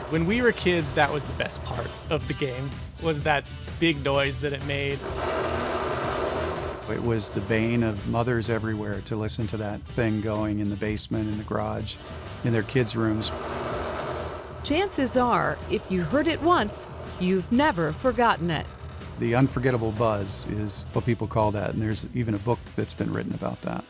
When we were kids, that was the best part of the game, was that big noise that it made. It was the bane of mothers everywhere to listen to that thing going in the basement, in the garage, in their kids' rooms. Chances are, if you heard it once, you've never forgotten it. The unforgettable buzz is what people call that, and there's even a book that's been written about that.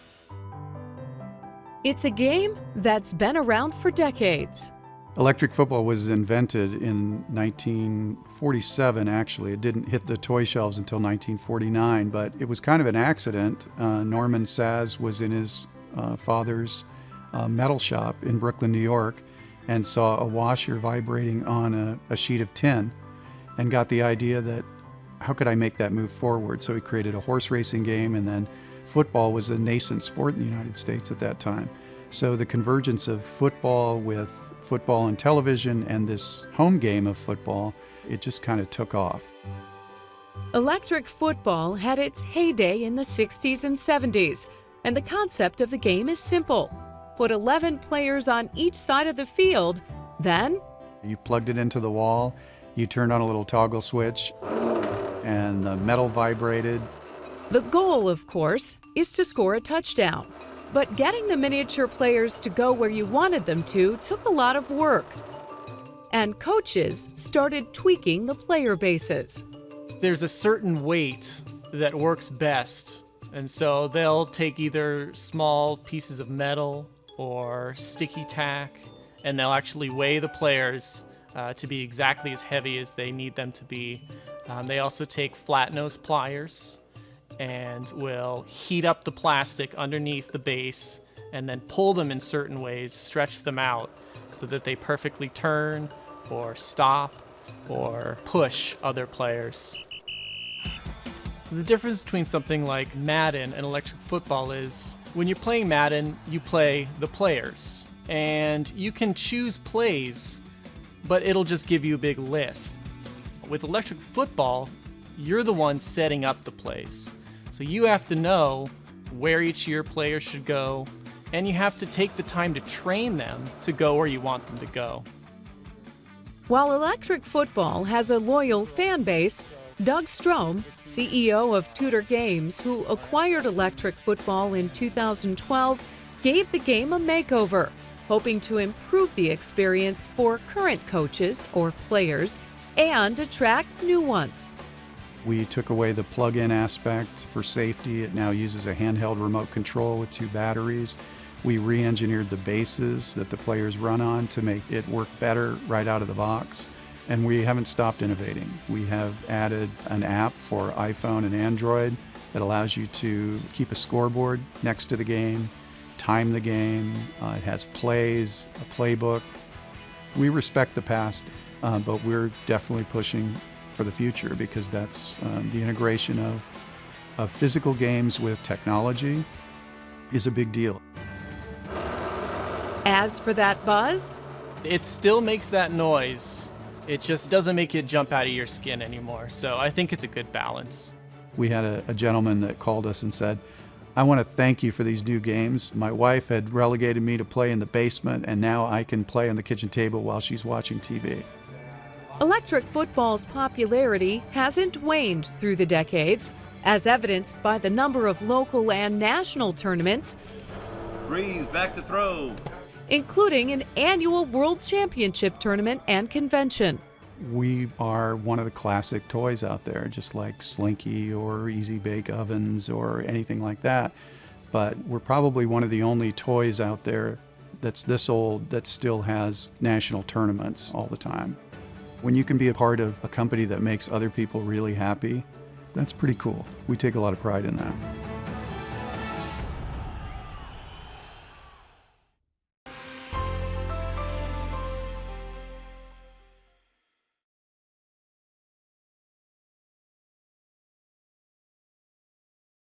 It's a game that's been around for decades. Electric football was invented in 1947, actually. It didn't hit the toy shelves until 1949, but it was kind of an accident. Norman Saz was in his father's metal shop in Brooklyn, New York, and saw a washer vibrating on a sheet of tin and got the idea that, how could I make that move forward? So he created a horse racing game, and then football was a nascent sport in the United States at that time. So the convergence of football with football and television and this home game of football, it just kind of took off. Electric football had its heyday in the 60s and 70s, and the concept of the game is simple. Put 11 players on each side of the field, then you plugged it into the wall, you turned on a little toggle switch, and the metal vibrated. The goal, of course, is to score a touchdown. But getting the miniature players to go where you wanted them to took a lot of work. And coaches started tweaking the player bases. There's a certain weight that works best, and so they'll take either small pieces of metal or sticky tack, and they'll actually weigh the players to be exactly as heavy as they need them to be. They also take flat-nose pliers and will heat up the plastic underneath the base and then pull them in certain ways, stretch them out so that they perfectly turn or stop or push other players. The difference between something like Madden and electric football is when you're playing Madden, you play the players, and you can choose plays, but it'll just give you a big list. With electric football, you're the one setting up the plays. So you have to know where each of your players should go, and you have to take the time to train them to go where you want them to go. While electric football has a loyal fan base, Doug Strohm, CEO of Tudor Games, who acquired electric football in 2012, gave the game a makeover, hoping to improve the experience for current coaches or players and attract new ones. We took away the plug-in aspect for safety. It now uses a handheld remote control with 2 batteries. We re-engineered the bases that the players run on to make it work better right out of the box. And we haven't stopped innovating. We have added an app for iPhone and Android that allows you to keep a scoreboard next to the game, time the game. It has plays, a playbook. We respect the past, but we're definitely pushing for the future, because that's the integration of physical games with technology is a big deal. As for that buzz, It still makes that noise. It just doesn't make you jump out of your skin anymore. So I think it's a good balance. We had a gentleman that called us and said, I want to thank you for these new games. My wife had relegated me to play in the basement, and now I can play on the kitchen table while she's watching TV. electric football's popularity hasn't waned through the decades, as evidenced by the number of local and national tournaments, Breeze back to throw. including an annual World Championship tournament and convention. We are one of the classic toys out there, just like Slinky or Easy Bake Ovens or anything like that. But we're probably one of the only toys out there that's this old that still has national tournaments all the time. When you can be a part of a company that makes other people really happy, that's pretty cool. We take a lot of pride in that.